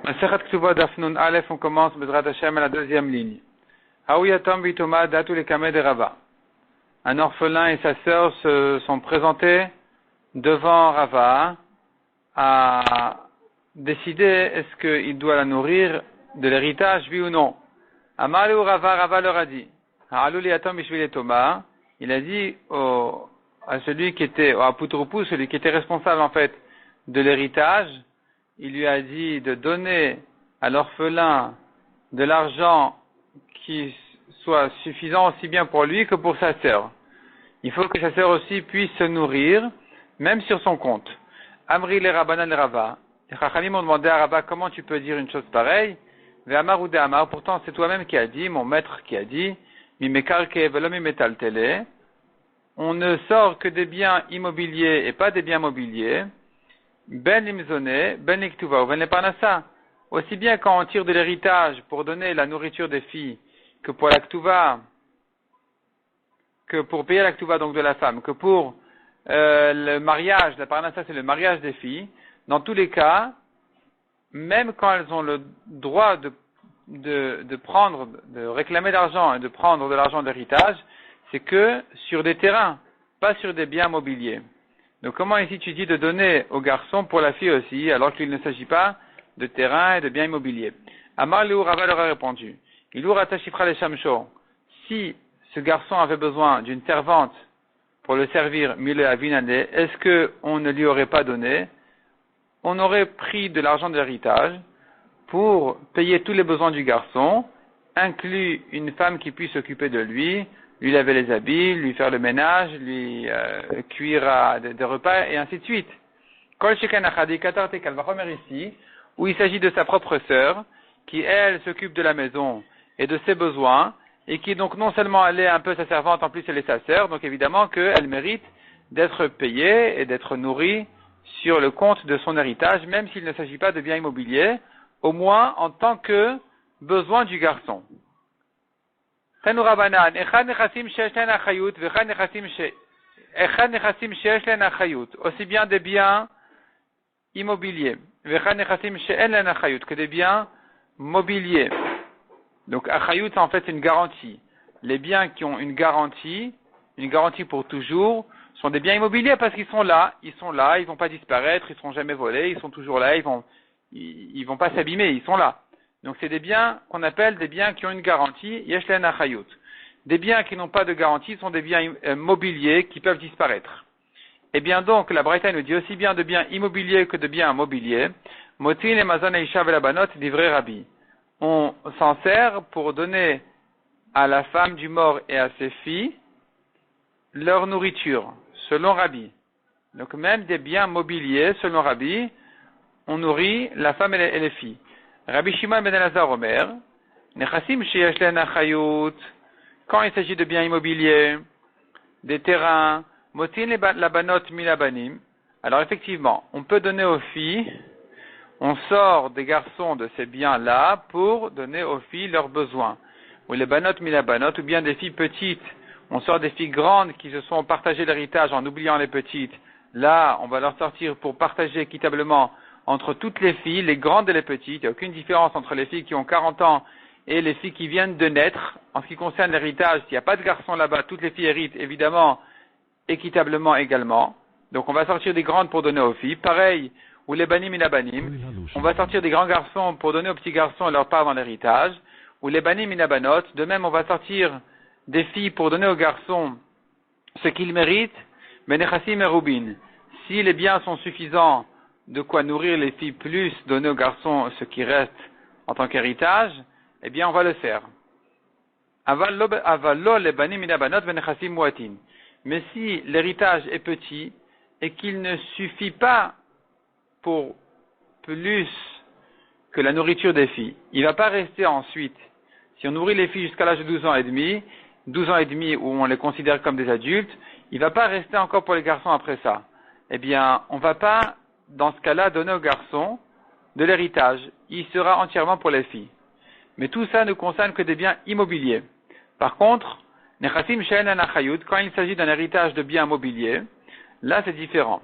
Masechet Ktuvot Daf Nun Aleph, on commence Bezrat Hashem à la deuxième ligne. Haouyatom Vitoma Datu Lekame de Rava. Un orphelin et sa sœur se sont présentés devant Rava à décider est-ce qu'il doit la nourrir de l'héritage, oui ou non. Amalou Rava, Rava leur a dit. Ha'alou liatom bishvil Toma. Il a dit à celui qui était, à Poutroupu, celui qui était responsable en fait de l'héritage, il lui a dit de donner à l'orphelin de l'argent qui soit suffisant aussi bien pour lui que pour sa sœur. Il faut que sa sœur aussi puisse se nourrir, même sur son compte. Amri le Rabbanan le Rava. Les Chachamim m'ont demandé à Rava comment tu peux dire une chose pareille. Ve'amar ou de'amar, pourtant c'est toi-même qui as dit, mon maître qui a dit, mimekarke velo mimetaltele. On ne sort que des biens immobiliers et pas des biens mobiliers. Ben limzoné, ben liktuva, ou ben leparnassa. Aussi bien quand on tire de l'héritage pour donner la nourriture des filles, que pour la ktuva, que pour payer la ktuva donc de la femme, que pour le mariage, la parnassa c'est le mariage des filles. Dans tous les cas, même quand elles ont le droit de prendre, de réclamer d'argent et de prendre de l'argent d'héritage, c'est que sur des terrains, pas sur des biens mobiliers. Donc comment ici tu dis de donner au garçon pour la fille aussi, alors qu'il ne s'agit pas de terrain et de biens immobiliers? Amar Léou Rava leur a répondu. Ilou Rata Shifra le Shamsho. Si ce garçon avait besoin d'une servante pour le servir mille avinane, est-ce que on ne lui aurait pas donné? On aurait pris de l'argent de l'héritage pour payer tous les besoins du garçon, inclus une femme qui puisse s'occuper de lui laver les habits, lui faire le ménage, lui cuire des repas, et ainsi de suite. Kol Shekan Achadi Katar Tekal Vachomer ici, où il s'agit de sa propre sœur, qui elle s'occupe de la maison et de ses besoins, et qui donc non seulement elle est un peu sa servante, en plus elle est sa sœur, donc évidemment qu'elle mérite d'être payée et d'être nourrie sur le compte de son héritage, même s'il ne s'agit pas de biens immobiliers, au moins en tant que besoin du garçon. Tanou Rabanan, Echad Nechasim Sheyesh Len Achayut, Vechad Nechasim Sheyesh Len Achayut, aussi bien des biens immobiliers, Vechad Nechasim She'en Len Achayut, que des biens mobiliers. Donc Achayut en fait c'est une garantie. Les biens qui ont une garantie pour toujours, sont des biens immobiliers parce qu'ils sont là, ils vont pas disparaître, ils seront jamais volés, ils sont toujours là, ils vont pas s'abîmer, ils sont là. Donc c'est des biens qu'on appelle des biens qui ont une garantie, yesh len achayut. Des biens qui n'ont pas de garantie sont des biens mobiliers qui peuvent disparaître. Et bien donc la Braïta nous dit aussi bien de biens immobiliers que de biens mobiliers. Motin et mazon et isha velabanot livré rabbi. On s'en sert pour donner à la femme du mort et à ses filles leur nourriture, selon Rabbi. Donc même des biens mobiliers, selon Rabbi, on nourrit la femme et les filles. Rabbi Shimon ben Elazar Omer, Nechasim sheyesh len achayut, quand il s'agit de biens immobiliers, des terrains, motin la banot milabanim, alors effectivement, on peut donner aux filles, on sort des garçons de ces biens-là pour donner aux filles leurs besoins. Ou les banot milabanot, ou bien des filles petites, on sort des filles grandes qui se sont partagées l'héritage en oubliant les petites. Là, on va leur sortir pour partager équitablement entre toutes les filles, les grandes et les petites. Il n'y a aucune différence entre les filles qui ont 40 ans et les filles qui viennent de naître. En ce qui concerne l'héritage, s'il n'y a pas de garçon là-bas, toutes les filles héritent évidemment équitablement également. Donc on va sortir des grandes pour donner aux filles. Pareil, ou les banim et la banim. On va sortir des grands garçons pour donner aux petits garçons leur part dans l'héritage. Ou les banim et la banot. De même, on va sortir des filles pour donner aux garçons ce qu'ils méritent. Mais nechassim et rubin. Si les biens sont suffisants, de quoi nourrir les filles plus donner aux garçons ce qui reste en tant qu'héritage, eh bien on va le faire. Mais si l'héritage est petit et qu'il ne suffit pas pour plus que la nourriture des filles, il ne va pas rester ensuite. Si on nourrit les filles jusqu'à l'âge de 12 ans et demi où on les considère comme des adultes, il ne va pas rester encore pour les garçons après ça. Eh bien, on ne va pas dans ce cas-là, donner aux garçons de l'héritage. Il sera entièrement pour les filles. Mais tout ça ne concerne que des biens immobiliers. Par contre, Nechasim She'en Len Achayut, quand il s'agit d'un héritage de biens mobiliers, là c'est différent.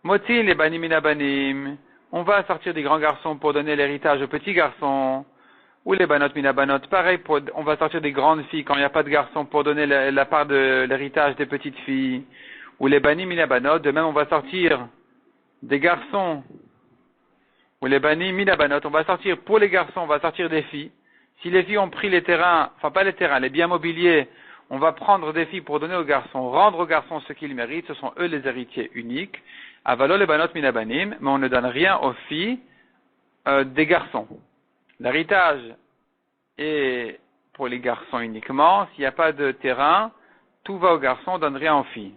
Motin les banim minabanim, on va sortir des grands garçons pour donner l'héritage aux petits garçons. Ou les banot minabanot, pareil, on va sortir des grandes filles quand il n'y a pas de garçons pour donner la part de l'héritage des petites filles. Ou les banim minabanot, de même on va sortir des garçons. Ou les banim minabanot, on va sortir pour les garçons, on va sortir des filles. Si les filles ont pris les terrains, enfin pas les terrains, les biens mobiliers, on va prendre des filles pour donner aux garçons, rendre aux garçons ce qu'ils méritent, ce sont eux les héritiers uniques. Avalo les banot minabanim, mais on ne donne rien aux filles des garçons. L'héritage est pour les garçons uniquement. S'il n'y a pas de terrain, tout va aux garçons, on ne donne rien aux filles.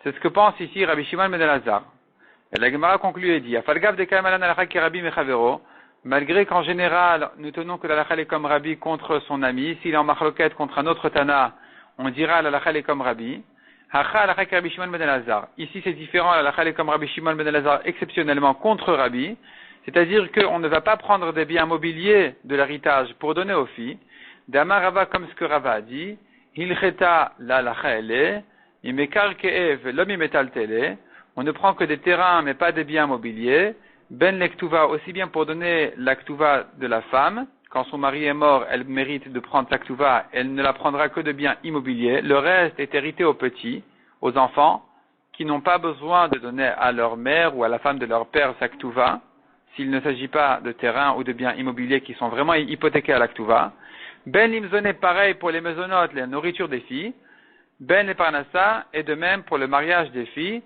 C'est ce que pense ici Rabbi Shimon ben Elazar. Et la Gemara conclut et dit, Afalgav de Kamalan alakha ki Rabbi mechavero, malgré qu'en général, nous tenons que l'alakha est comme Rabbi contre son ami, s'il est en marloquette contre un autre Tana, on dira l'alakha est comme Rabbi. Hacha alakha ki Rabbi Shimon ben Elazar. Ici c'est différent, l'alakha est comme Rabbi Shimon ben Elazar exceptionnellement contre Rabbi. C'est-à-dire qu'on ne va pas prendre des biens mobiliers de l'héritage pour donner aux filles. D'Amar Rava, comme ce que Rava a dit, Hilcheta la lachaele, imekar keev l'homme metal tele. On ne prend que des terrains, mais pas des biens mobiliers. Ben lektuva, aussi bien pour donner l'actuva de la femme. Quand son mari est mort, elle mérite de prendre l'actuva, elle ne la prendra que de biens immobiliers. Le reste est hérité aux petits, aux enfants, qui n'ont pas besoin de donner à leur mère ou à la femme de leur père l'actuva. S'il ne s'agit pas de terrains ou de biens immobiliers qui sont vraiment hypothéqués à l'actuva. Ben l'imzoné, pareil pour les maisonnotes, la nourriture des filles. Ben les parnassa, et de même pour le mariage des filles.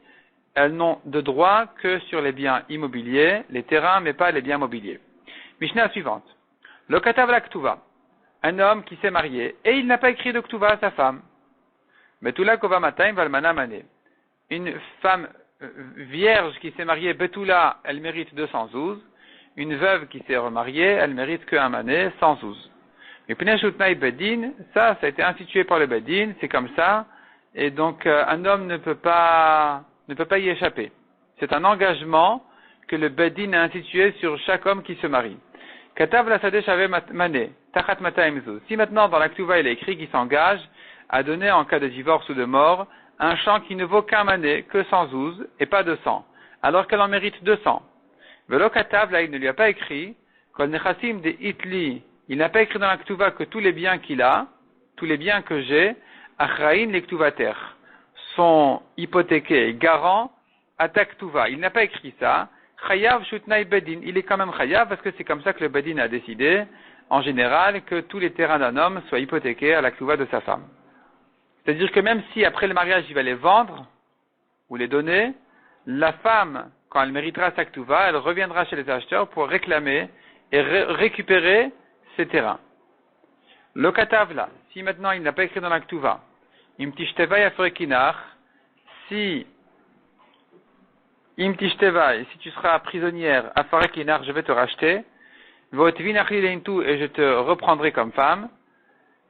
Elles n'ont de droit que sur les biens immobiliers, les terrains, mais pas les biens mobiliers. Mishnah suivante. Le katav l'actuva. Un homme qui s'est marié, et il n'a pas écrit de ktuva à sa femme. Betula kova mataim valmana mané. Une femme vierge qui s'est mariée, Betula, elle mérite 212. Une veuve qui s'est remariée, elle mérite que un mané, 112. Mais Pneshutnaï Bedin, ça a été institué par le Bedin, c'est comme ça, et donc un homme ne peut pas y échapper. C'est un engagement que le Bedin a institué sur chaque homme qui se marie. Katav la sadeh shave mané, tachat mataimzu. Si maintenant dans l'actuva il est écrit qu'il s'engage à donner en cas de divorce ou de mort, un champ qui ne vaut qu'un mané, que 112, et pas 200, alors qu'elle en mérite 200. Velo katav, là, il ne lui a pas écrit, kol nechassim de itli, il n'a pas écrit dans la ktuva que tous les biens qu'il a, tous les biens que j'ai, achraïn les ktuvater, sont hypothéqués, garants à ta ktuva. Il n'a pas écrit ça. Chayav shutnai bedin, il est quand même chayav parce que c'est comme ça que le bedin a décidé, en général, que tous les terrains d'un homme soient hypothéqués à la ktuva de sa femme. C'est-à-dire que même si après le mariage il va les vendre ou les donner, la femme, quand elle méritera sa ktuva, elle reviendra chez les acheteurs pour réclamer et récupérer ses terrains. Le katavla, si maintenant il n'a pas écrit dans la ktuva, imtishteva yafrekinach, si tu seras prisonnière à farekinach, je vais te racheter, et je te reprendrai comme femme.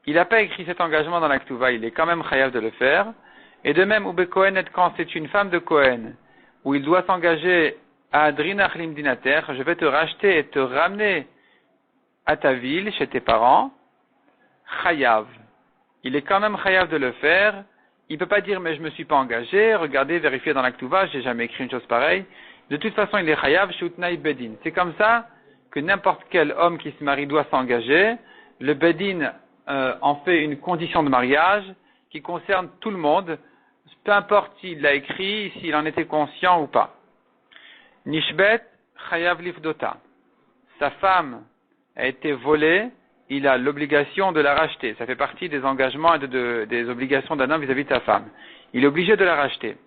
Il n'a pas écrit cet engagement dans la ktuva, il est quand même chayav de le faire. Et de même, Ube Kohen, quand c'est une femme de Kohen, où il doit s'engager à Adrinach Limdinater, je vais te racheter et te ramener à ta ville, chez tes parents, chayav. Il est quand même chayav de le faire. Il ne peut pas dire, mais je ne me suis pas engagé, regardez, vérifiez dans la ktuva, j'ai jamais écrit une chose pareille. De toute façon, il est chayav, shutnai bedin. C'est comme ça que n'importe quel homme qui se marie doit s'engager. Le bedin en fait une condition de mariage qui concerne tout le monde, peu importe s'il l'a écrit, s'il en était conscient ou pas. Nishbet chayav lifdota. Sa femme a été volée, il a l'obligation de la racheter. Ça fait partie des engagements et des obligations d'un homme vis-à-vis de sa femme. Il est obligé de la racheter.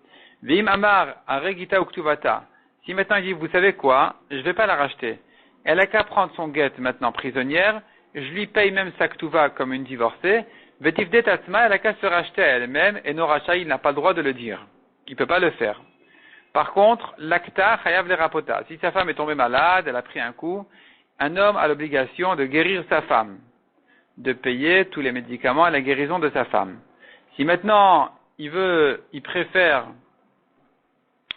Vim amar aregita uktuvata. Si maintenant il dit, vous savez quoi, je ne vais pas la racheter. Elle a qu'à prendre son guet maintenant prisonnière, je lui paye même sa ktuva comme une divorcée, vetifdet tatsma, elle a qu'à se racheter à elle-même, et no racha, il n'a pas le droit de le dire. Il ne peut pas le faire. Par contre, l'acta chayav le rapota. Si sa femme est tombée malade, elle a pris un coup, un homme a l'obligation de guérir sa femme, de payer tous les médicaments à la guérison de sa femme. Si maintenant, il préfère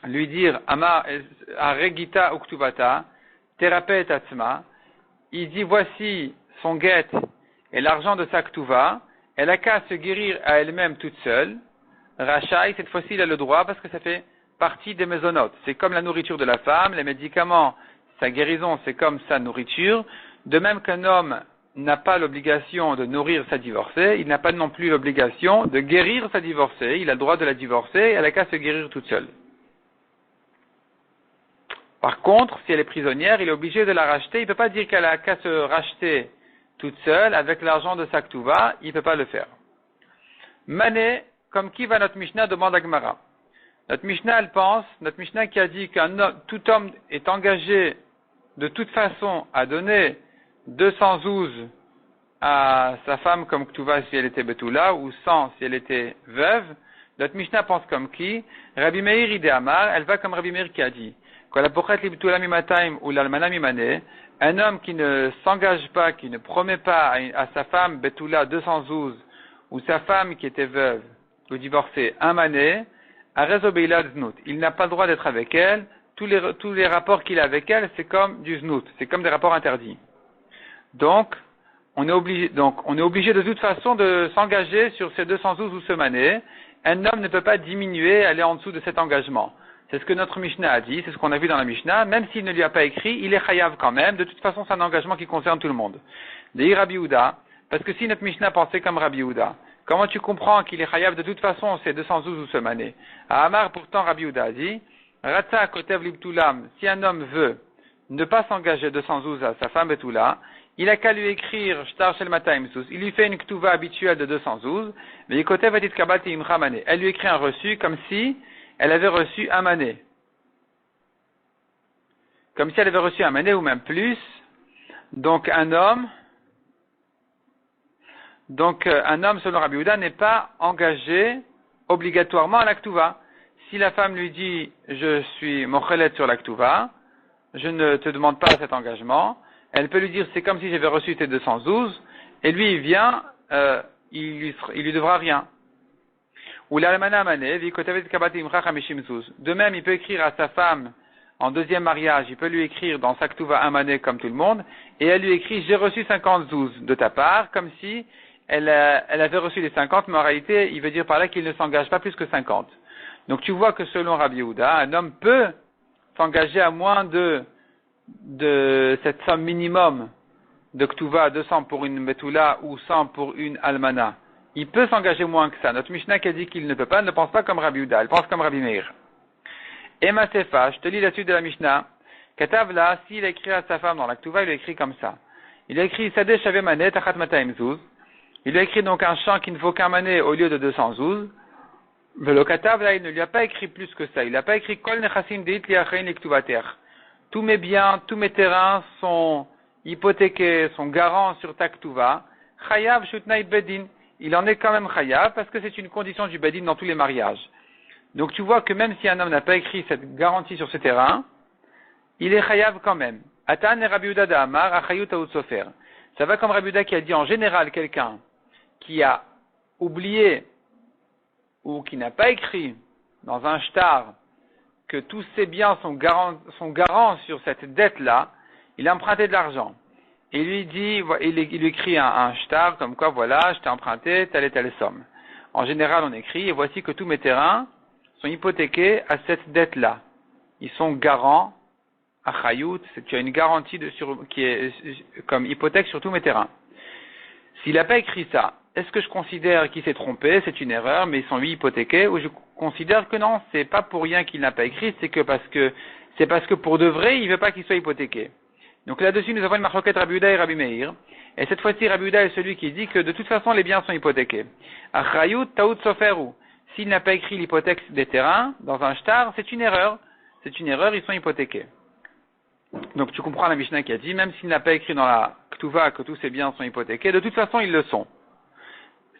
lui dire, ama aregita uktuvata, thérapeute tatsma, il dit, voici son guet et l'argent de sa ktuva, elle a qu'à se guérir à elle-même toute seule. Rachai, cette fois-ci, il a le droit parce que ça fait partie des mésonotes. C'est comme la nourriture de la femme, les médicaments, sa guérison, c'est comme sa nourriture. De même qu'un homme n'a pas l'obligation de nourrir sa divorcée, il n'a pas non plus l'obligation de guérir sa divorcée. Il a le droit de la divorcer, elle n'a qu'à se guérir toute seule. Par contre, si elle est prisonnière, il est obligé de la racheter. Il ne peut pas dire qu'elle a qu'à se racheter toute seule avec l'argent de sa ktuva, il ne peut pas le faire. Mané, comme qui va notre Mishnah demande à Gemara. Notre Mishnah, elle pense, notre Mishnah qui a dit tout homme est engagé de toute façon à donner 212 à sa femme comme ktuva si elle était betula, ou 100 si elle était veuve. Notre Mishnah pense comme qui? Rabbi Meir Ide Amar, elle va comme Rabbi Meir qui a dit. Un homme qui ne s'engage pas, qui ne promet pas à sa femme betula 212, ou sa femme qui était veuve ou divorcée un mané, il n'a pas le droit d'être avec elle. Tous les rapports qu'il a avec elle, c'est comme du znout, c'est comme des rapports interdits. Donc, on est obligé de toute façon de s'engager sur ces 212 ou ce mané. Un homme ne peut pas diminuer, aller en dessous de cet engagement. C'est ce que notre Mishnah a dit, c'est ce qu'on a vu dans la Mishnah. Même s'il ne lui a pas écrit, il est chayav quand même. De toute façon, c'est un engagement qui concerne tout le monde. Des Rabbi Yehuda, parce que si notre Mishnah pensait comme Rabbi Yehuda, comment tu comprends qu'il est chayav de toute façon, c'est 212 ou ce mané? À Amar, pourtant, Rabbi Yehuda a dit, Ratsa kotev libtulam, si un homme veut ne pas s'engager 212 à sa femme betula, il a qu'à lui écrire shtar shel mataimsus. Il lui fait une ktuva habituelle de 212, mais il kotev etit kabati imcha mané. Elle lui écrit un reçu comme si elle avait reçu un mané. Comme si elle avait reçu un mané ou même plus. Donc un homme, selon Rabbi Yehuda, n'est pas engagé obligatoirement à la ktuva. Si la femme lui dit, je suis mochelet sur la ktuva, je ne te demande pas cet engagement, elle peut lui dire, c'est comme si j'avais reçu tes 212, et lui, il vient, il lui devra rien. De même, il peut écrire à sa femme, en deuxième mariage, il peut lui écrire dans sa ktuva un mané comme tout le monde, et elle lui écrit, j'ai reçu 50 de ta part, comme si elle avait reçu les 50, mais en réalité, il veut dire par là qu'il ne s'engage pas plus que 50. Donc tu vois que selon Rabbi Yehuda, un homme peut s'engager à moins de cette somme minimum de ktuva, 200 pour une betula ou 100 pour une almana. Il peut s'engager moins que ça. Notre Mishnah qui a dit qu'il ne peut pas, ne pense pas comme Rabbi Yehuda, elle pense comme Rabbi Meir. Emma Sefa, je te lis la suite de la Mishnah. Katavla, s'il a écrit à sa femme dans la ktuva, il a écrit comme ça. Il a écrit Sadeh Shaveh Manet Achat Mataim Zuz. Il a écrit donc un chant qui ne vaut qu'un mané au lieu de 212. Le Katav, là, il ne lui a pas écrit plus que ça. Il n'a pas écrit Kol Nechasim Deit Liachein Liktuvater. Tous mes biens, tous mes terrains sont hypothéqués, sont garants sur ta ktuva. Chayav Shutnai Bedin. Il en est quand même chayav parce que c'est une condition du Bedin dans tous les mariages. Donc tu vois que même si un homme n'a pas écrit cette garantie sur ce terrain, il est chayav quand même. Atan et Rabbi Yehuda d'Amar, Achayut Aout Sofer. Ça va comme Rabbi Yehuda qui a dit en général quelqu'un qui a oublié ou qui n'a pas écrit dans un shtar que tous ses biens sont garants sur cette dette-là, il a emprunté de l'argent. Et il lui dit, il lui écrit un shtar comme quoi, voilà, je t'ai emprunté telle et telle somme. En général, on écrit, et voici que tous mes terrains sont hypothéqués à cette dette-là. Ils sont garants à Chayout, tu as une garantie qui est comme hypothèque sur tous mes terrains. S'il n'a pas écrit ça, est-ce que je considère qu'il s'est trompé, c'est une erreur, mais ils sont lui hypothéqués, ou je considère que non, c'est pas pour rien qu'il n'a pas écrit, c'est parce que pour de vrai, il veut pas qu'il soit hypothéqué. Donc là-dessus, nous avons une marloquette Rabbi Yehuda et Rabbi Meir, et cette fois-ci, Rabbi Yehuda est celui qui dit que de toute façon, les biens sont hypothéqués. Achayut taout soferu. S'il n'a pas écrit l'hypothèque des terrains dans un shtar, c'est une erreur, ils sont hypothéqués. Donc tu comprends la Mishnah qui a dit, même s'il n'a pas écrit dans la Ktuva que tous ses biens sont hypothéqués, de toute façon ils le sont.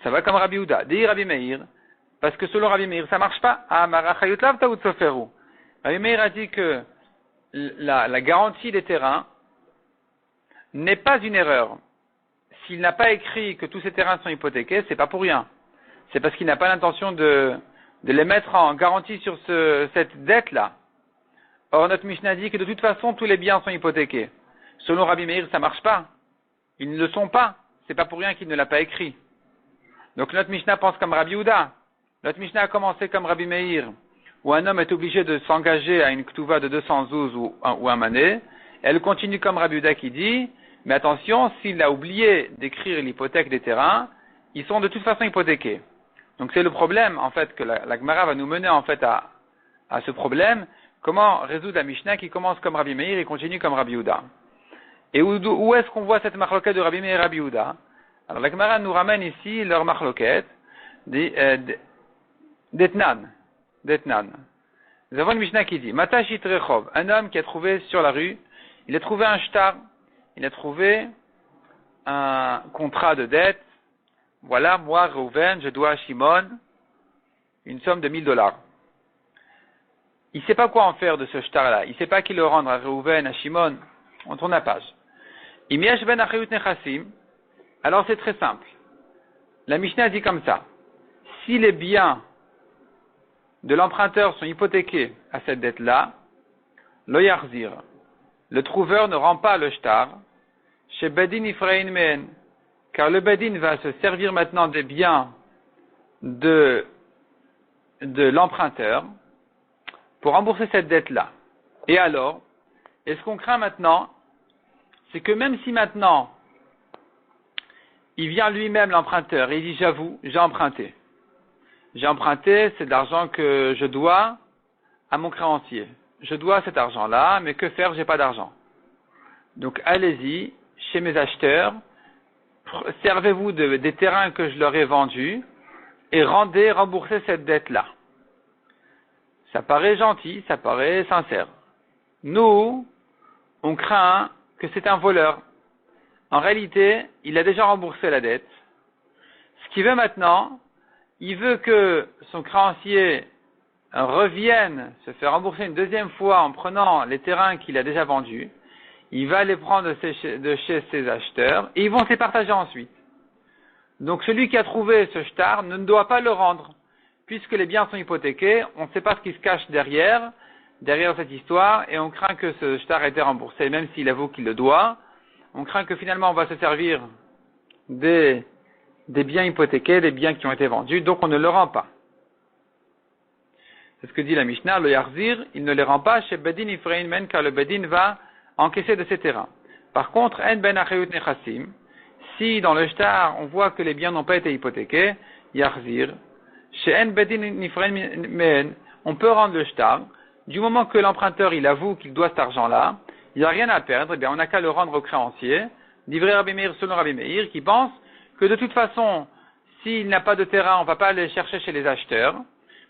Ça va comme Rabbi Yehuda. Dit Rabbi Meir, parce que selon Rabbi Meir, ça marche pas. Rabbi Meir a dit que la garantie des terrains n'est pas une erreur. S'il n'a pas écrit que tous ces terrains sont hypothéqués, c'est pas pour rien. C'est parce qu'il n'a pas l'intention de les mettre en garantie sur cette dette-là. Or, notre Mishnah dit que de toute façon, tous les biens sont hypothéqués. Selon Rabbi Meir, ça marche pas. Ils ne le sont pas. C'est pas pour rien qu'il ne l'a pas écrit. Donc, notre Mishnah pense comme Rabbi Yehuda. Notre Mishnah a commencé comme Rabbi Meir, où un homme est obligé de s'engager à une Ktuva de 212 ou un mané, elle continue comme Rabbi Yehuda qui dit, mais attention, s'il a oublié d'écrire l'hypothèque des terrains, ils sont de toute façon hypothéqués. Donc c'est le problème, en fait, que la Gemara va nous mener, en fait, à ce problème. Comment résoudre la Mishnah qui commence comme Rabbi Meir et continue comme Rabbi Yehuda? Et où est-ce qu'on voit cette marloquette de Rabbi Meir et Rabbi Yehuda? Alors la Gemara nous ramène ici leur marloquette d'Etnan. Nous avons une Mishnah qui dit, Matashit Rechov, un homme qui a trouvé sur la rue, il a trouvé un shtar, il a trouvé un contrat de dette. Voilà, moi, Reuven, je dois à Shimon une somme de $1000. Il ne sait pas quoi en faire de ce shtar-là. Il ne sait pas qui le rendre à Reuven, à Shimon. On tourne la page. Imiesh ben achayut nechassim. Alors c'est très simple. La Mishnah dit comme ça. Si les biens de l'emprunteur sont hypothéqués à cette dette-là, lo yarzir. Le trouveur ne rend pas le shtar. Chez Bedin Ifrain Men. Car le Bedin va se servir maintenant des biens de l'emprunteur pour rembourser cette dette-là. Et alors, et ce qu'on craint maintenant, c'est que même si maintenant, il vient lui-même l'emprunteur et il dit j'avoue, j'ai emprunté. J'ai emprunté, c'est de l'argent que je dois à mon créancier. Je dois cet argent-là, mais que faire, j'ai pas d'argent. Donc allez-y, chez mes acheteurs, servez-vous des terrains que je leur ai vendus et remboursez cette dette-là. Ça paraît gentil, ça paraît sincère. Nous, on craint que c'est un voleur. En réalité, il a déjà remboursé la dette. Ce qu'il veut maintenant, il veut que son créancier revienne se faire rembourser une deuxième fois en prenant les terrains qu'il a déjà vendus. Il va les prendre de chez ses acheteurs et ils vont se les partager ensuite. Donc celui qui a trouvé ce shtar ne doit pas le rendre. Puisque les biens sont hypothéqués, on ne sait pas ce qui se cache derrière cette histoire, et on craint que ce shtar ait été remboursé, même s'il avoue qu'il le doit. On craint que finalement on va se servir des biens hypothéqués, des biens qui ont été vendus, donc on ne le rend pas. C'est ce que dit la Mishnah, le Yarzir, il ne les rend pas chez Bedin Ifrain Men, car le Bedin va encaisser de ces terrains. Par contre, En Ben Achayut Nechassim, si dans le shtar on voit que les biens n'ont pas été hypothéqués, Yarzir, chez En Bedin Ifrain Men, on peut rendre le shtar, du moment que l'emprunteur il avoue qu'il doit cet argent-là, il n'y a rien à perdre, eh bien on n'a qu'à le rendre au créancier, livré Rabbi Meir selon Rabbi Meir, qui pense que de toute façon, s'il n'a pas de terrain, on ne va pas aller chercher chez les acheteurs,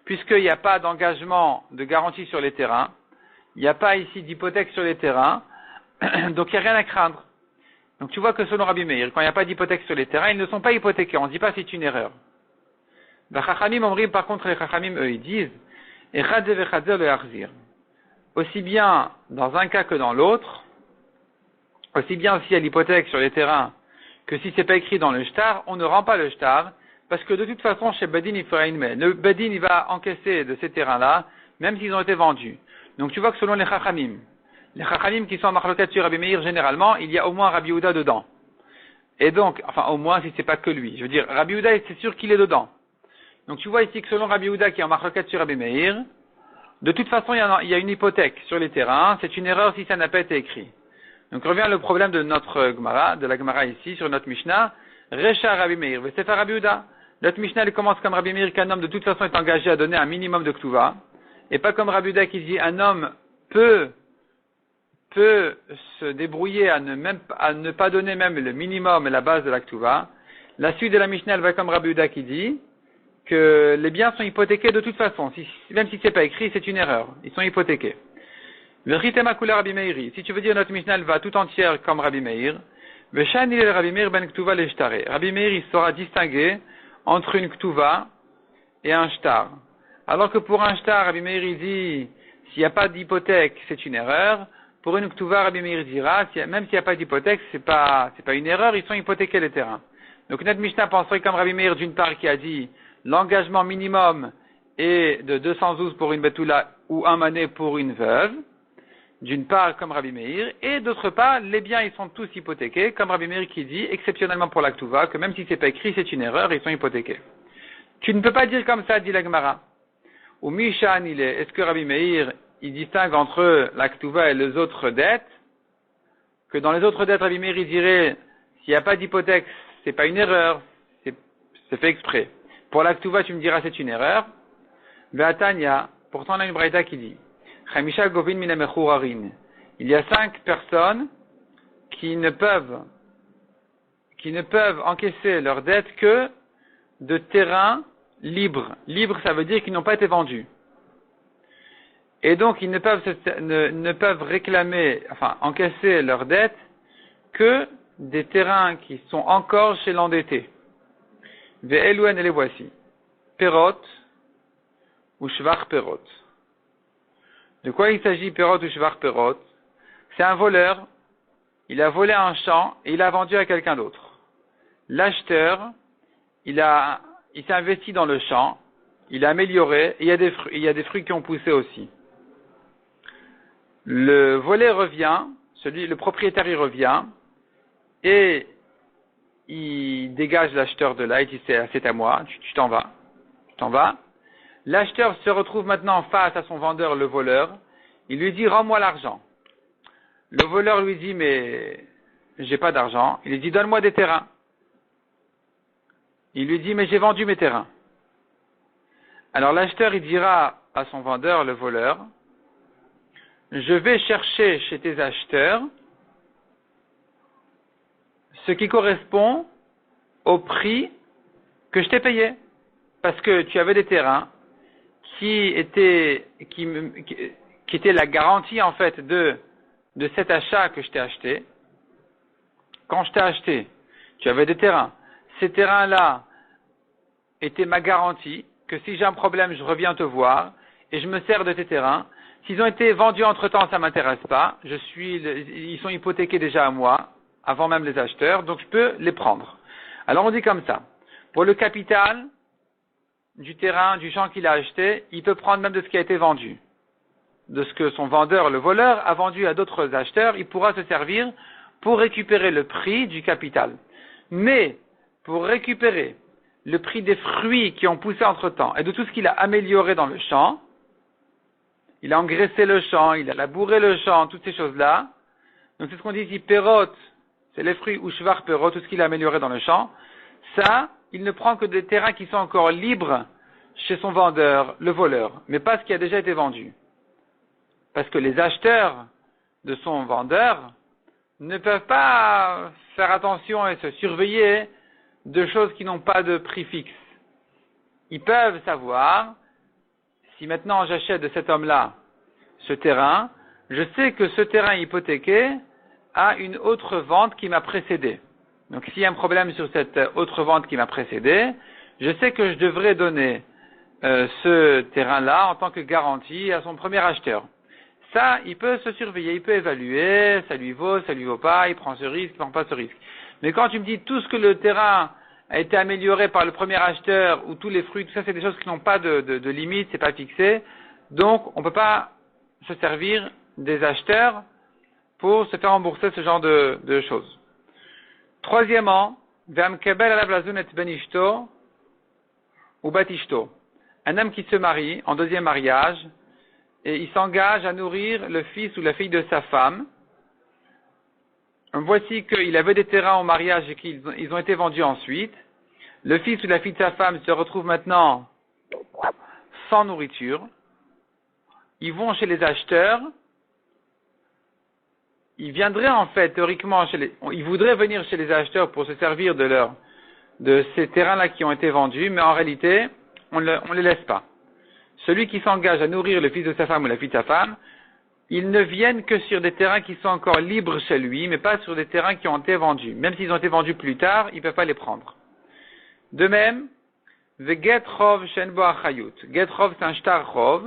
puisqu'il n'y a pas d'engagement de garantie sur les terrains, il n'y a pas ici d'hypothèque sur les terrains, donc il n'y a rien à craindre. Donc tu vois que selon Rabbi Meir, quand il n'y a pas d'hypothèque sur les terrains, ils ne sont pas hypothéqués, on ne dit pas c'est une erreur. Les Chachamim omrim, par contre, les Chachamim, eux, ils disent, Echadze vechadze le yarzir. Aussi bien dans un cas que dans l'autre, aussi bien s'il y a l'hypothèque sur les terrains que si c'est pas écrit dans le shtar, on ne rend pas le shtar, parce que de toute façon, chez Bedin Ifrain Men, le Bedin il va encaisser de ces terrains-là, même s'ils ont été vendus. Donc tu vois que selon les Chachamim qui sont en Marlokat sur Rabbi Meir, généralement, il y a au moins Rabbi Yehuda dedans. Et donc, enfin au moins si c'est pas que lui. Je veux dire, Rabbi Yehuda, c'est sûr qu'il est dedans. Donc tu vois ici que selon Rabbi Yehuda qui est en Marlokat sur Rabbi Meir, de toute façon il y a une hypothèque sur les terrains, c'est une erreur si ça n'a pas été écrit. Donc revient le problème de notre Gemara, de la Gemara ici, sur notre Mishnah, Recha Rabbi Meir, Vesefa Rabbi Yehuda. Notre Mishnah elle commence comme Rabbi Meir qu'un homme de toute façon est engagé à donner un minimum de Ktuva, et pas comme Rabbi Yehuda qui dit un homme peut se débrouiller à ne pas donner même le minimum et la base de la Ktuva. La suite de la Mishnah elle va comme Rabbi Yehuda qui dit que les biens sont hypothéqués de toute façon. Même si c'est pas écrit, c'est une erreur. Ils sont hypothéqués. Rabbi Meiri. Si tu veux dire notre Mishnah, elle va tout entière comme Rabbi Meir. Rabbi Meir ben Ktuva le Shtare. Rabbi Meir, il saura distinguer entre une Ktuva et un Shtar. Alors que pour un Shtar, Rabbi Meir, il dit, s'il n'y a pas d'hypothèque, c'est une erreur. Pour une Ktuva, Rabbi Meir dira, même s'il n'y a pas d'hypothèque, c'est pas une erreur, ils sont hypothéqués les terrains. Donc notre Mishnah penserait comme Rabbi Meir d'une part qui a dit, l'engagement minimum est de 212 pour une betula ou un mané pour une veuve, d'une part comme Rabbi Meir, et d'autre part, les biens ils sont tous hypothéqués, comme Rabbi Meir qui dit, exceptionnellement pour la Ktuva, que même si c'est pas écrit, c'est une erreur, ils sont hypothéqués. Tu ne peux pas dire comme ça, dit la Gemara. Ou Mishan, est-ce que Rabbi Meir, il distingue entre la Ktuva et les autres dettes? Que dans les autres dettes, Rabbi Meir, il dirait, s'il n'y a pas d'hypothèque, c'est pas une erreur, c'est fait exprès. Pour la Ktuva, tu me diras, c'est une erreur. Ve'atanya, pourtant, on a une braïta qui dit, Chamisha govin min hamechurarin. Il y a 5 personnes qui ne peuvent encaisser leurs dettes que de terrains libres. Libres, ça veut dire qu'ils n'ont pas été vendus. Et donc, ils ne peuvent réclamer, encaisser leurs dettes que des terrains qui sont encore chez l'endetté. Ve'elouen, et les voici. Perot ou shvar perot. De quoi il s'agit, perot ou shvar perot? C'est un voleur. Il a volé un champ et il l'a vendu à quelqu'un d'autre. L'acheteur, il s'est investi dans le champ, il a amélioré, et il y a des fruits qui ont poussé aussi. Le volet revient, le propriétaire il revient, et il dégage l'acheteur de là, il dit c'est à moi, tu t'en vas. L'acheteur se retrouve maintenant face à son vendeur, le voleur, il lui dit rends-moi l'argent. Le voleur lui dit mais j'ai pas d'argent, il lui dit donne-moi des terrains. Il lui dit mais j'ai vendu mes terrains. Alors l'acheteur il dira à son vendeur, le voleur, je vais chercher chez tes acheteurs ce qui correspond au prix que je t'ai payé. Parce que tu avais des terrains qui étaient la garantie en fait de cet achat que je t'ai acheté. Quand je t'ai acheté, tu avais des terrains. Ces terrains-là étaient ma garantie que si j'ai un problème, je reviens te voir et je me sers de tes terrains. S'ils ont été vendus entre-temps, ça m'intéresse pas. Ils sont hypothéqués déjà à moi, avant même les acheteurs, donc je peux les prendre. Alors on dit comme ça. Pour le capital du terrain, du champ qu'il a acheté, il peut prendre même de ce qui a été vendu. De ce que son vendeur, le voleur, a vendu à d'autres acheteurs, il pourra se servir pour récupérer le prix du capital. Mais, pour récupérer le prix des fruits qui ont poussé entre-temps et de tout ce qu'il a amélioré dans le champ, il a engraissé le champ, il a labouré le champ, toutes ces choses-là. Donc c'est ce qu'on dit ici, perot, c'est les fruits, ou shvar perot, tout ce qu'il a amélioré dans le champ. Ça, il ne prend que des terrains qui sont encore libres chez son vendeur, le voleur, mais pas ce qui a déjà été vendu. Parce que les acheteurs de son vendeur ne peuvent pas faire attention et se surveiller de choses qui n'ont pas de prix fixe. Ils peuvent savoir, si maintenant j'achète de cet homme-là ce terrain, je sais que ce terrain hypothéqué a une autre vente qui m'a précédé. Donc s'il y a un problème sur cette autre vente qui m'a précédé, je sais que je devrais donner ce terrain-là en tant que garantie à son premier acheteur. Ça, il peut se surveiller, il peut évaluer, ça lui vaut pas, il prend ce risque, il prend pas ce risque. Mais quand tu me dis tout ce que le terrain a été amélioré par le premier acheteur ou tous les fruits, tout ça c'est des choses qui n'ont pas de limite, c'est pas fixé. Donc on peut pas se servir des acheteurs pour se faire rembourser ce genre de choses. Troisièmement, V'amkebel alav lazunet ben ishto ou bat ishto. Un homme qui se marie en deuxième mariage et il s'engage à nourrir le fils ou la fille de sa femme. Voici qu'il avait des terrains au mariage et qu'ils ont été vendus ensuite. Le fils ou la fille de sa femme se retrouve maintenant sans nourriture. Ils vont chez les acheteurs. Ils viendraient en fait théoriquement ils voudraient venir chez les acheteurs pour se servir de ces terrains-là qui ont été vendus, mais en réalité, on les laisse pas. Celui qui s'engage à nourrir le fils de sa femme ou la fille de sa femme, ils ne viennent que sur des terrains qui sont encore libres chez lui, mais pas sur des terrains qui ont été vendus. Même s'ils ont été vendus plus tard, ils ne peuvent pas les prendre. De même, Get Rov Shenbo Achayut. Get Rov, c'est un shtar Rov.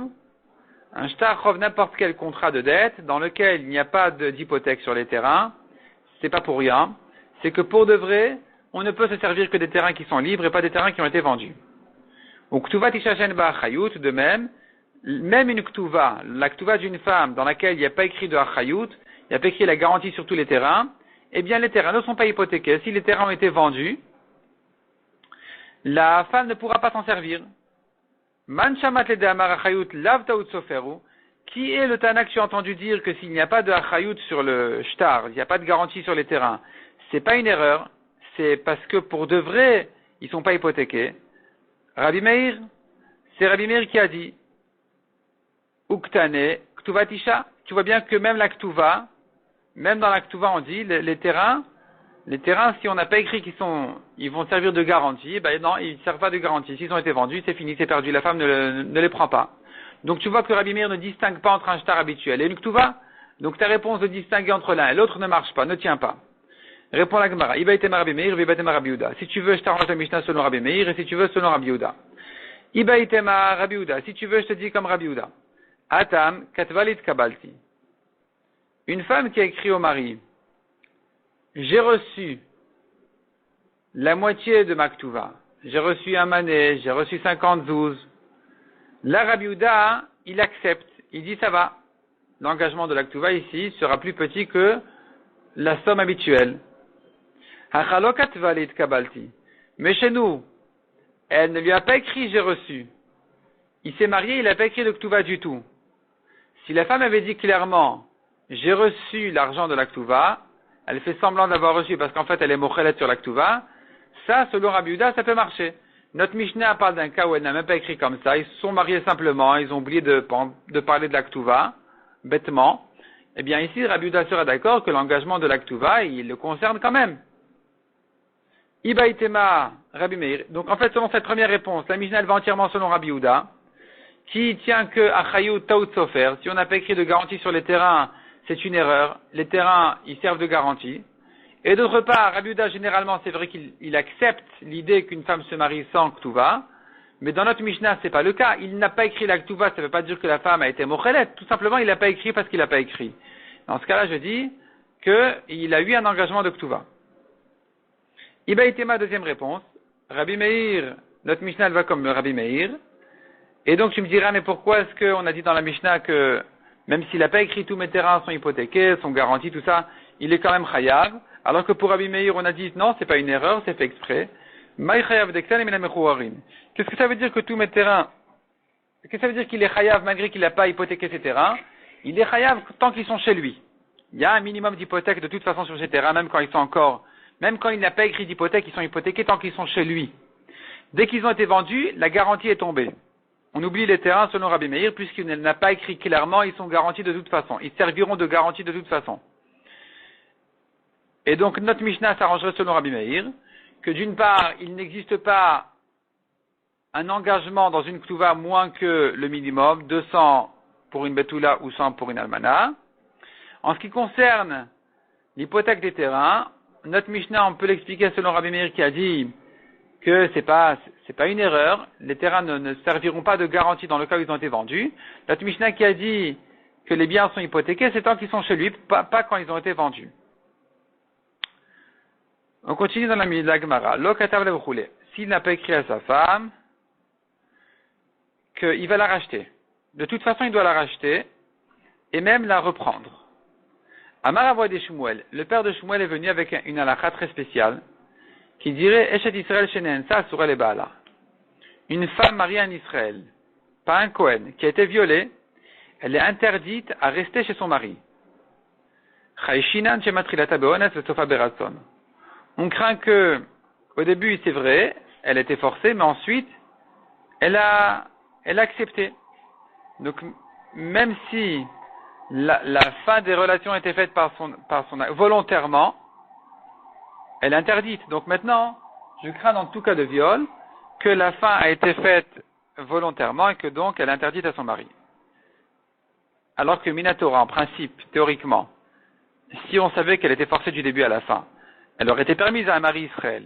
Un shtar Rov, n'importe quel contrat de dette dans lequel il n'y a pas d'hypothèque sur les terrains. C'est pas pour rien. C'est que pour de vrai, on ne peut se servir que des terrains qui sont libres et pas des terrains qui ont été vendus. Ou Ktuva Tisha Shenbo Achayut, de même une Ktuva, la Ktuva d'une femme dans laquelle il n'y a pas écrit de Achayut, il n'y a pas écrit la garantie sur tous les terrains, eh bien les terrains ne sont pas hypothéqués. Si les terrains ont été vendus, la femme ne pourra pas s'en servir. Man shamat le de amar achayut lav taout soferu. Qui est le Tana que tu as entendu dire que s'il n'y a pas de achayut sur le shtar, il n'y a pas de garantie sur les terrains, c'est pas une erreur, c'est parce que pour de vrai, ils sont pas hypothéqués. Rabbi Meir, c'est Rabbi Meir qui a dit, Uktane, Ktuva Tisha. Tu vois bien que même la Ktuva, même dans la Ktuva on dit, les terrains, si on n'a pas écrit ils vont servir de garantie, ben non, ils ne servent pas de garantie. S'ils ont été vendus, c'est fini, c'est perdu, la femme ne les prend pas. Donc tu vois que Rabbi Meir ne distingue pas entre un shtar habituel et une Ktuva. Donc ta réponse de distinguer entre l'un et l'autre ne marche pas, ne tient pas. Répond la Gemara. Iba itema Rabbi Meir, Iba itema Rabbi Yehuda. Si tu veux, je t'arrange la Mishnah selon Rabbi Meir, et si tu veux, selon Rabbi Yehuda. Iba itema Rabbi Yehuda. Si tu veux, je te dis comme Rabbi Yehuda. Atam, katvalit kabalti. Une femme qui a écrit au mari, j'ai reçu la moitié de ma Ktuva. J'ai reçu un mané, j'ai reçu 50 zouz. Là, Rabbi Yehuda, il accepte. Il dit, ça va. L'engagement de la Ktuva ici sera plus petit que la somme habituelle. Mais chez nous, elle ne lui a pas écrit j'ai reçu. Il s'est marié, il n'a pas écrit de Ktuva du tout. Si la femme avait dit clairement j'ai reçu l'argent de la Ktuva, elle fait semblant d'avoir reçu parce qu'en fait elle est mochelet sur la Ktuva, ça, selon Rabbi Yehuda, ça peut marcher. Notre Mishnah parle d'un cas où elle n'a même pas écrit comme ça. Ils se sont mariés simplement, ils ont oublié de parler de la Ktuva, bêtement. Eh bien ici, Rabbi Yehuda sera d'accord que l'engagement de la Ktuva, il le concerne quand même. Iba itema Rabbi Meir. Donc en fait, selon cette première réponse, la Mishnah elle va entièrement selon Rabbi Yehuda, qui tient que achayut taout sofer. Si on n'a pas écrit de garantie sur les terrains, c'est une erreur. Les terrains, ils servent de garantie. Et d'autre part, Rabbi Yehuda, généralement, c'est vrai qu'il accepte l'idée qu'une femme se marie sans Ktuva, mais dans notre Mishnah, c'est pas le cas. Il n'a pas écrit la Ktuva, ça ne veut pas dire que la femme a été mochelet. Tout simplement, il n'a pas écrit parce qu'il n'a pas écrit. Dans ce cas-là, je dis qu'il a eu un engagement de Ktuva. Iba itema, deuxième réponse. Rabbi Meir, notre Mishnah, elle va comme Rabbi Meir. Et donc, tu me diras, mais pourquoi est-ce qu'on a dit dans la Mishnah que, même s'il n'a pas écrit tous mes terrains sont hypothéqués, sont garantis, tout ça, il est quand même chayav. Alors que pour Rabbi Meir, on a dit, non, c'est pas une erreur, c'est fait exprès. Qu'est-ce que ça veut dire que tous mes terrains, qu'est-ce que ça veut dire qu'il est chayav malgré qu'il n'a pas hypothéqué ses terrains? Il est chayav tant qu'ils sont chez lui. Il y a un minimum d'hypothèque de toute façon sur ces terrains, même quand il n'a pas écrit d'hypothèque, ils sont hypothéqués tant qu'ils sont chez lui. Dès qu'ils ont été vendus, la garantie est tombée. On oublie les terrains selon Rabbi Meir, puisqu'il n'a pas écrit clairement, ils sont garantis de toute façon. Ils serviront de garantie de toute façon. Et donc, notre Mishnah s'arrangerait selon Rabbi Meir, que d'une part, il n'existe pas un engagement dans une Ktuva moins que le minimum, 200 pour une Betula ou 100 pour une Almana. En ce qui concerne l'hypothèque des terrains, notre Mishnah, on peut l'expliquer selon Rabbi Meir qui a dit que c'est pas une erreur, les terrains ne serviront pas de garantie dans le cas où ils ont été vendus. Notre Mishnah qui a dit que les biens sont hypothéqués, c'est tant qu'ils sont chez lui, pas quand ils ont été vendus. On continue dans la Gemara. S'il n'a pas écrit à sa femme qu'il va la racheter, de toute façon il doit la racheter et même la reprendre. Amar Avoy de Shmuel, le père de Shmuel est venu avec une halakha très spéciale qui dirait Eshet Israël Shenen Sa Surel et Baala. Une femme mariée en Israël, pas un Kohen, qui a été violée, elle est interdite à rester chez son mari. Chayshinan Shematrilata Beones Vesofa Beratson. On craint que, au début, c'est vrai, elle était forcée, mais ensuite, elle a accepté. Donc, même si la fin des relations était faite par son volontairement, elle est interdite. Donc maintenant, je crains dans tout cas de viol que la fin a été faite volontairement et que donc elle est interdite à son mari. Alors que Minatora, en principe, théoriquement, si on savait qu'elle était forcée du début à la fin, elle aurait été permise à un mari Israël.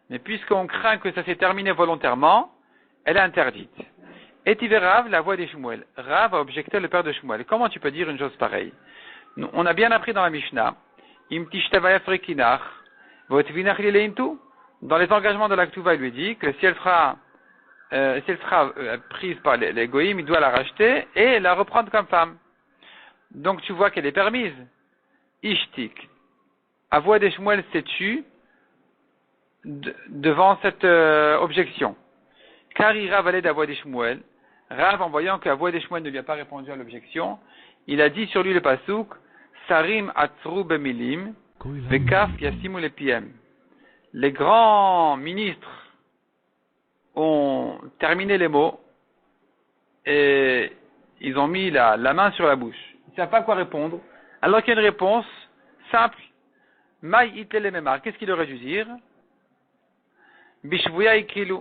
Mais puisqu'on craint que ça s'est terminé volontairement, elle est interdite. Et Tiverav, la voix des Shmuel. Rav a objecté le père de Shmuel. Comment tu peux dire une chose pareille? On a bien appris dans la Mishnah, Im tishtavaya frekinach, votvinach lileintu. Dans les engagements de la Ktuva, il lui dit que si elle sera prise par les goïms, il doit la racheter et la reprendre comme femme. Donc tu vois qu'elle est permise. Ishtik. À voix des Shmuel s'est tu devant cette objection. Car il ravalait d'avoie des Shmuel, Rav, en voyant qu'Avoua des Shmuel ne lui a pas répondu à l'objection, il a dit sur lui le pasouk, Sarim atzru bemilim, vekaf yasimu lepiem. Les grands ministres ont terminé les mots et ils ont mis la main sur la bouche. Ils ne savent pas quoi répondre. Alors qu'il y a une réponse simple. Maï itel memar. Qu'est-ce qu'il aurait dû dire? Bishvouya ikrilu.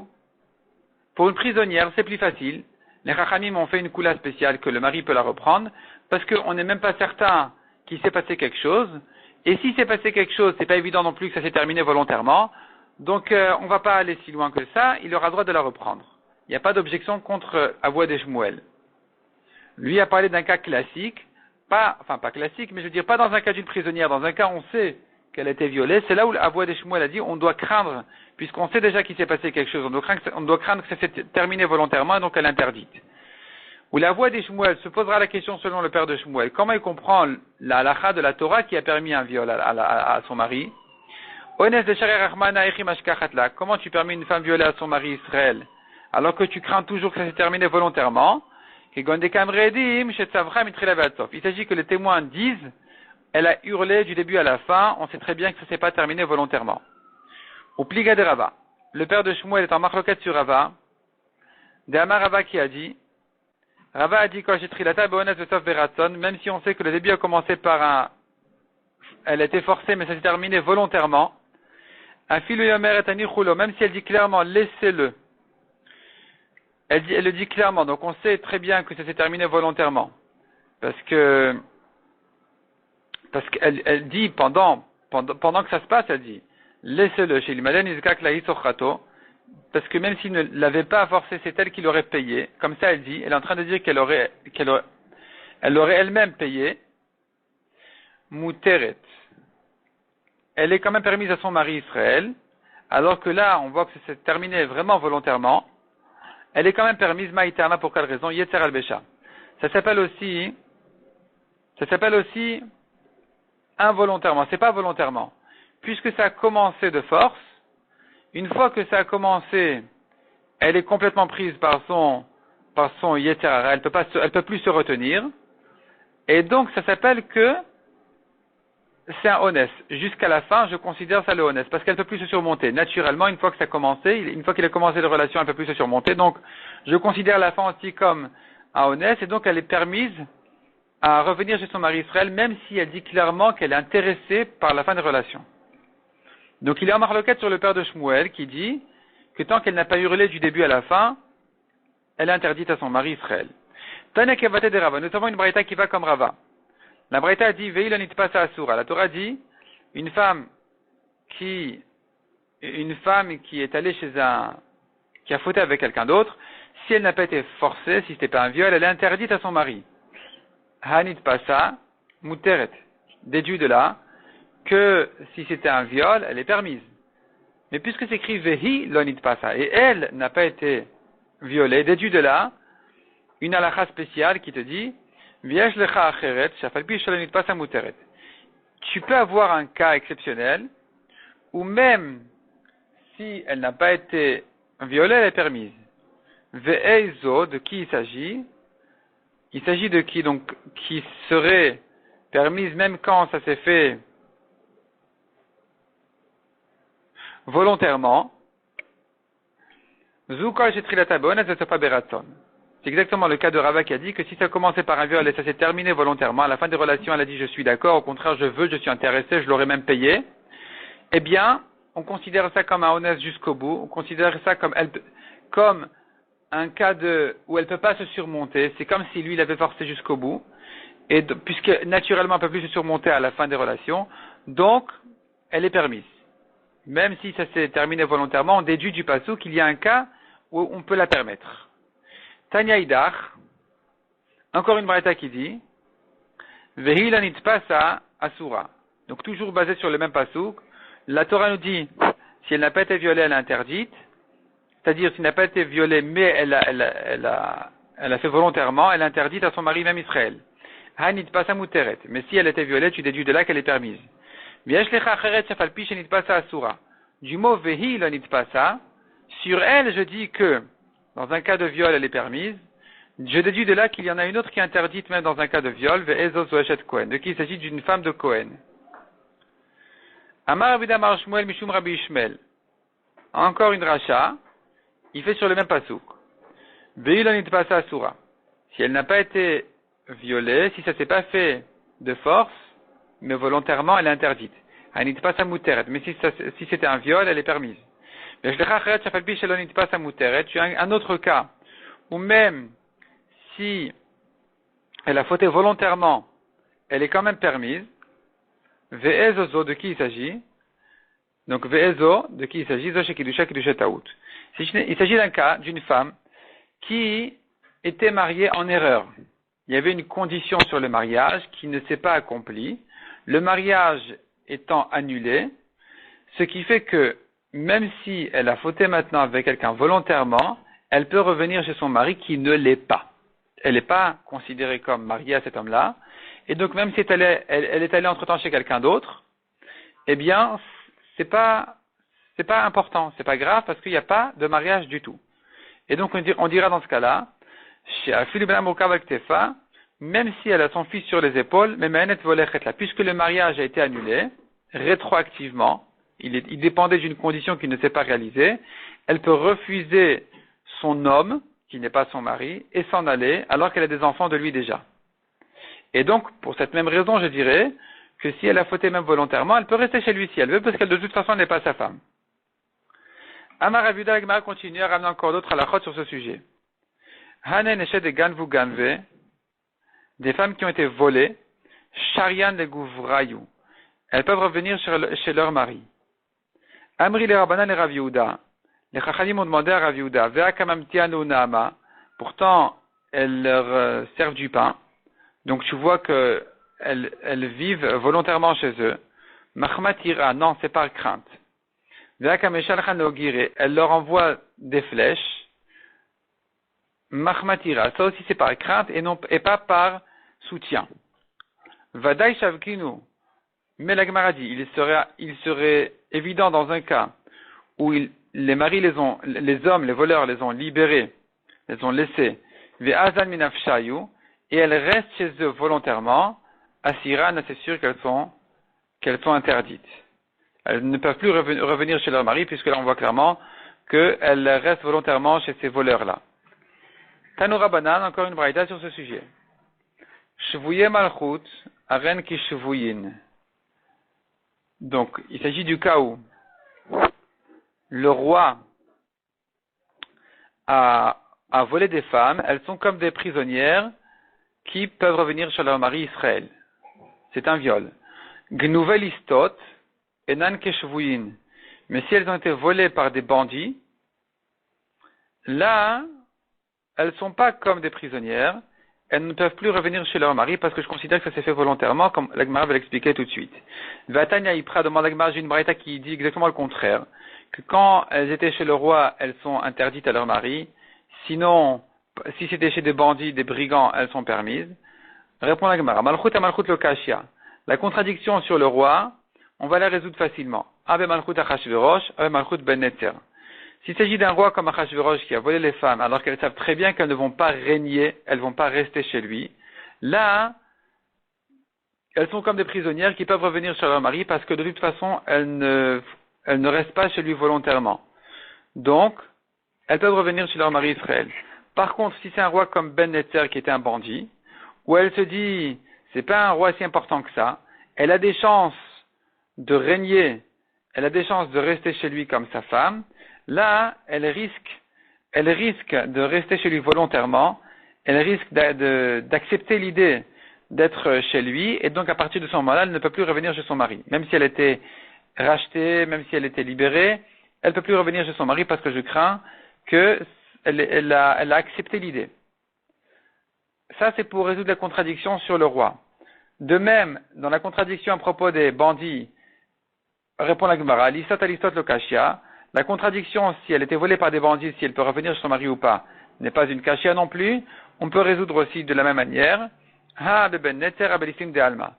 Pour une prisonnière, c'est plus facile. Les Chachamim ont fait une coula spéciale que le mari peut la reprendre parce qu'on n'est même pas certain qu'il s'est passé quelque chose. Et si s'est passé quelque chose, c'est pas évident non plus que ça s'est terminé volontairement. Donc on va pas aller si loin que ça. Il aura droit de la reprendre. Il n'y a pas d'objection contre Avoua des Shmuel. Lui a parlé d'un cas classique, pas classique, mais je veux dire pas dans un cas d'une prisonnière. Dans un cas, on sait qu'elle a été violée. C'est là où Avoua des Shmuel a dit on doit craindre, puisqu'on sait déjà qu'il s'est passé quelque chose. On doit craindre que ça s'est terminé volontairement et donc elle est interdite. Où la Avoua des Shmuel se posera la question selon le père de Shmuel. Comment il comprend la halakha de la Torah qui a permis un viol à son mari? Comment tu permets une femme violée à son mari Israël alors que tu crains toujours que ça s'est terminé volontairement? Il s'agit que les témoins disent elle a hurlé du début à la fin, on sait très bien que ça ne s'est pas terminé volontairement. Au pliga de Rava, le père de Shmuel est en marloquette sur Rava. De Amar Rava qui a dit Rava a dit même si on sait que le début a commencé par elle a été forcée mais ça s'est terminé volontairement. Même si elle dit clairement laissez-le. Elle le dit clairement, donc on sait très bien que ça s'est terminé volontairement. Parce qu'elle dit pendant que ça se passe, elle dit laissez-le chez l'Imaden Izkak Laïs Ochrato, parce que même s'il ne l'avait pas forcé, c'est elle qui l'aurait payé. Comme ça, elle dit, elle est en train de dire qu'elle aurait elle-même payé. Muteret. Elle est quand même permise à son mari Israël, alors que là, on voit que ça s'est terminé vraiment volontairement. Elle est quand même permise Maïtama pour quelle raison? Yetzer al-Besha. Ça s'appelle aussi involontairement. C'est pas volontairement. Puisque ça a commencé de force, une fois que ça a commencé, elle est complètement prise par son Yetzer Hara. Elle peut plus se retenir. Et donc, ça s'appelle que c'est un honest. Jusqu'à la fin, je considère ça le honest, parce qu'elle ne peut plus se surmonter. Naturellement, une fois que ça a commencé, une fois qu'il a commencé la relation, elle ne peut plus se surmonter. Donc, je considère la fin aussi comme un honest, et donc elle est permise à revenir chez son mari Israël, même si elle dit clairement qu'elle est intéressée par la fin des relations. Donc, il y a un marloquette sur le père de Shmuel qui dit que tant qu'elle n'a pas hurlé du début à la fin, elle est interdite à son mari Israël. Tana Kavate de Rava. Nous avons une braïta qui va comme Rava. La Braïta dit Veilonit pasa asura. La Torah dit une femme qui est allée qui a fauté avec quelqu'un d'autre, si elle n'a pas été forcée, si c'était pas un viol, elle est interdite à son mari. Hanit pasa muteret. Déduit de là que si c'était un viol, elle est permise. Mais puisque c'est écrit vehi lonit pasa et elle n'a pas été violée, déduit de là une halakha spéciale qui te dit tu peux avoir un cas exceptionnel où même si elle n'a pas été violée, elle est permise. Ve'eizo, de qui il s'agit? Il s'agit de qui? Donc, qui serait permise même quand ça s'est fait volontairement. Zukol shetrilata be'onet ve'topa beratzon. C'est exactement le cas de Rava qui a dit que si ça commençait par un viol et ça s'est terminé volontairement, à la fin des relations, elle a dit je suis d'accord, au contraire je suis intéressé, je l'aurais même payé, eh bien, on considère ça comme un honnête jusqu'au bout, on considère ça comme un cas où elle ne peut pas se surmonter, c'est comme si lui il avait forcé jusqu'au bout, et puisque naturellement elle ne peut plus se surmonter à la fin des relations, donc elle est permise. Même si ça s'est terminé volontairement, on déduit du passou qu'il y a un cas où on peut la permettre. Tanya Idach, encore une braïta qui dit Vehi lanit pasa asura. Donc toujours basé sur le même pasouk, la Torah nous dit si elle n'a pas été violée, elle est interdite. C'est-à-dire s'il n'a pas été violée, mais elle a fait volontairement, elle est interdite à son mari même Israël. Hanit pasa muteret. Mais si elle a été violée, tu déduis de là qu'elle est permise. V'yesh lecha acheret shafal pi shenit pasa asura. Du mot vehi lanit pasa, sur elle je dis que dans un cas de viol, elle est permise. Je déduis de là qu'il y en a une autre qui est interdite même dans un cas de viol, ve'ezo zoeshet Kohen, de qui il s'agit d'une femme de Kohen. Amar Rabbi Amar Shmuel Mishum Rabbi Ishmael. Encore une racha, il fait sur le même pasouk. Ve'ilonit pasa asura. Si elle n'a pas été violée, si ça s'est pas fait de force, mais volontairement, elle est interdite. Anit pasa muteret. Mais si c'était un viol, elle est permise. Tu as un autre cas, où même si elle a fauté volontairement, elle est quand même permise. Ve'ezozo, de qui il s'agit? Donc, ve'ezo, de qui il s'agit? Zo shekidusha kidusha taout. Il s'agit d'un cas d'une femme qui était mariée en erreur. Il y avait une condition sur le mariage qui ne s'est pas accomplie. Le mariage étant annulé, ce qui fait que même si elle a fauté maintenant avec quelqu'un volontairement, elle peut revenir chez son mari qui ne l'est pas. Elle n'est pas considérée comme mariée à cet homme-là. Et donc même si elle est allée entre-temps chez quelqu'un d'autre, eh bien, c'est pas important, c'est pas grave parce qu'il n'y a pas de mariage du tout. Et donc on dira dans ce cas-là, même si elle a son fils sur les épaules, puisque le mariage a été annulé, rétroactivement, il dépendait d'une condition qui ne s'est pas réalisée, elle peut refuser son homme, qui n'est pas son mari, et s'en aller, alors qu'elle a des enfants de lui déjà. Et donc, pour cette même raison, je dirais que si elle a fauté même volontairement, elle peut rester chez lui si elle veut, parce qu'elle de toute façon n'est pas sa femme. Amar Aviuda Agmara continue à ramener encore d'autres halachot sur ce sujet. Hanen eshet de ganvu ganve, des femmes qui ont été volées, sharian de gouvrayu, elles peuvent revenir chez leur mari. Amri le Rabbanan et Rav Yehuda. Les Chachalim ont demandé à Rav Yehuda, Vea kamamtianu naama. Pourtant, elles leur servent du pain. Donc tu vois que elles vivent volontairement chez eux. Mahmatira, non, c'est par crainte. Vea kameshalchan leogire. Elle leur envoie des flèches. Mahmatira, ça aussi c'est par crainte et pas par soutien. Vadai shavkinu. Mais la Gemara dit, il serait évident dans un cas où les maris les hommes, les voleurs les ont libérés, les ont laissés, ve'azan minafshayu, et elles restent chez eux volontairement, asiran, c'est sûr qu'elles sont interdites. Elles ne peuvent plus revenir chez leur mari, puisque là on voit clairement qu'elles restent volontairement chez ces voleurs-là. Tanura Banan, encore une braïda sur ce sujet. Shvouye malchut, aren ki shvouyin. Donc, il s'agit du cas où le roi a volé des femmes, elles sont comme des prisonnières qui peuvent revenir chez leur mari Israël. C'est un viol. Gnouvel istot, enan keshvuyin. Mais si elles ont été volées par des bandits, là, elles ne sont pas comme des prisonnières, elles ne peuvent plus revenir chez leur mari parce que je considère que ça s'est fait volontairement, comme l'Agmara va l'expliquer tout de suite. Vatanya Ipra demande à l'Agmara, j'ai une braïta qui dit exactement le contraire, que quand elles étaient chez le roi, elles sont interdites à leur mari, sinon, si c'était chez des bandits, des brigands, elles sont permises. Répond l'Agmara, Malchut a Malchut lokashia. La contradiction sur le roi, on va la résoudre facilement. Abe Malchut Achashverosh, Abe Malchut Ben Netzer. S'il s'agit d'un roi comme Achashverosh qui a volé les femmes alors qu'elles savent très bien qu'elles ne vont pas régner, elles ne vont pas rester chez lui, là, elles sont comme des prisonnières qui peuvent revenir chez leur mari parce que de toute façon, elles ne restent pas chez lui volontairement. Donc, elles peuvent revenir chez leur mari Israël. Par contre, si c'est un roi comme Ben Netzer qui était un bandit, où elle se dit, c'est pas un roi si important que ça, elle a des chances de régner, elle a des chances de rester chez lui comme sa femme, là, elle risque de rester chez lui volontairement, elle risque d'accepter l'idée d'être chez lui, et donc à partir de ce moment-là, elle ne peut plus revenir chez son mari. Même si elle était rachetée, même si elle était libérée, elle ne peut plus revenir chez son mari parce que je crains qu'elle a accepté l'idée. Ça, c'est pour résoudre la contradiction sur le roi. De même, dans la contradiction à propos des bandits, répond la Gemara, l'istot alistot lokashia, la contradiction, si elle était volée par des bandits, si elle peut revenir chez son mari ou pas, n'est pas une kashia non plus. On peut résoudre aussi de la même manière. Ha ben netzer abelissim de alma.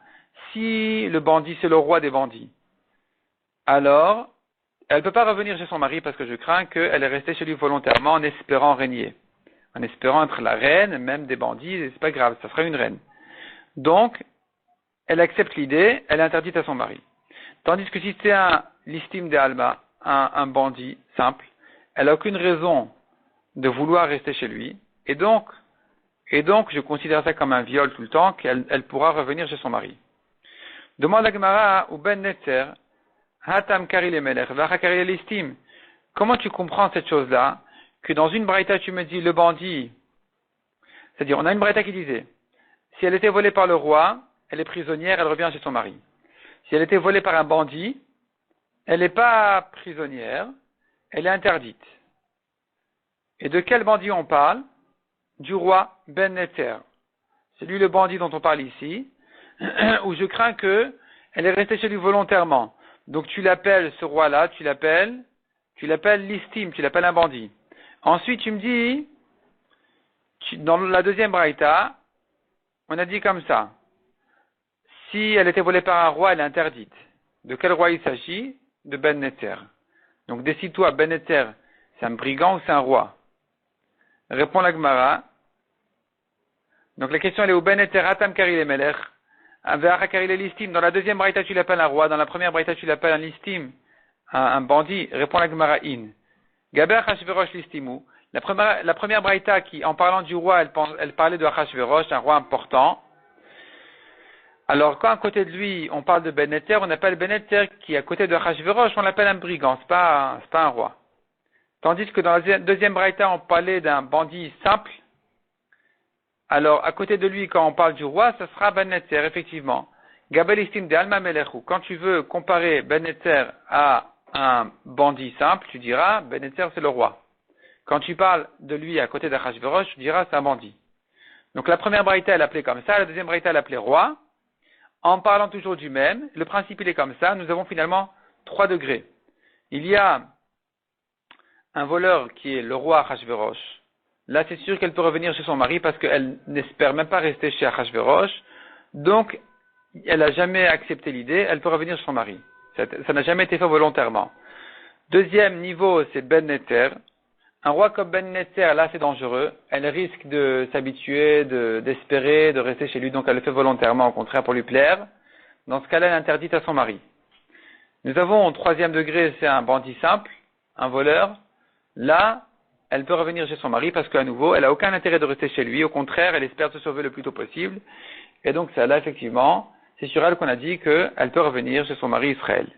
Si le bandit, c'est le roi des bandits, alors, elle ne peut pas revenir chez son mari parce que je crains qu'elle est restée chez lui volontairement en espérant régner. en espérant être la reine, même des bandits, c'est pas grave, ça fera une reine. Donc, elle accepte l'idée, elle est interdite à son mari. Tandis que si c'est un listim de Alma, un bandit simple, elle n'a aucune raison de vouloir rester chez lui, et donc, je considère ça comme un viol tout le temps, qu'elle pourra revenir chez son mari. Demande à Gemara ou Ben Netzer, Hatam Kari le Melech, Vacha Kari l'estime. Comment tu comprends cette chose-là, que dans une braïta tu me dis le bandit, c'est-à-dire on a une braïta qui disait, si elle était volée par le roi, elle est prisonnière, elle revient chez son mari. Si elle était volée par un bandit, elle n'est pas prisonnière, elle est interdite. Et de quel bandit on parle? Du roi Ben Netzer. C'est lui le bandit dont on parle ici, où je crains que elle est restée chez lui volontairement. Donc tu l'appelles, ce roi-là, tu l'appelles l'istime, tu l'appelles un bandit. Ensuite tu me dis, dans la deuxième braïta, on a dit comme ça, si elle était volée par un roi, elle est interdite. De quel roi il s'agit? De Ben Netzer. Donc décide-toi, Ben Netzer, c'est un brigand ou c'est un roi? Répond la Gemara. Donc la question elle est au Ben Netzer, Atam Kari le Melech, Ve'acha Kari le listim. Dans la deuxième braïta tu l'appelles un roi, dans la première braïta tu l'appelles un listim, un bandit. Répond la Gemara in. Gaber Achashverosh listimu. La première braïta qui, en parlant du roi, elle parlait de Achashverosh, un roi important. Alors, quand à côté de lui, on parle de Ben Netzer, on appelle Ben Netzer qui, à côté de Achashverosh, on l'appelle un brigand, c'est pas un roi. Tandis que dans la deuxième braïta, on parlait d'un bandit simple. Alors, à côté de lui, quand on parle du roi, ça sera Ben Netzer, effectivement. Gabelistim de Alma Melechu. Quand tu veux comparer Ben Netzer à un bandit simple, tu diras, Ben Netzer, c'est le roi. Quand tu parles de lui à côté d'Achashverosh, tu diras, c'est un bandit. Donc, la première braïta, elle appelait comme ça, la deuxième braïta, elle appelait roi. En parlant toujours du même, le principe il est comme ça, nous avons finalement 3 degrés. Il y a un voleur qui est le roi Achashverosh. Là, c'est sûr qu'elle peut revenir chez son mari parce qu'elle n'espère même pas rester chez Achashverosh. Donc, elle n'a jamais accepté l'idée, elle peut revenir chez son mari. Ça n'a jamais été fait volontairement. Deuxième niveau, c'est Ben Netzer. Un roi comme Ben Netzer, là, c'est dangereux. Elle risque de s'habituer, d'espérer, de rester chez lui, donc elle le fait volontairement, au contraire, pour lui plaire. Dans ce cas-là, elle est interdite à son mari. Nous avons au 3e degré, c'est un bandit simple, un voleur. Là, elle peut revenir chez son mari parce qu'à nouveau, elle n'a aucun intérêt de rester chez lui. Au contraire, elle espère se sauver le plus tôt possible. Et donc, c'est là, effectivement, c'est sur elle qu'on a dit qu'elle peut revenir chez son mari Israël.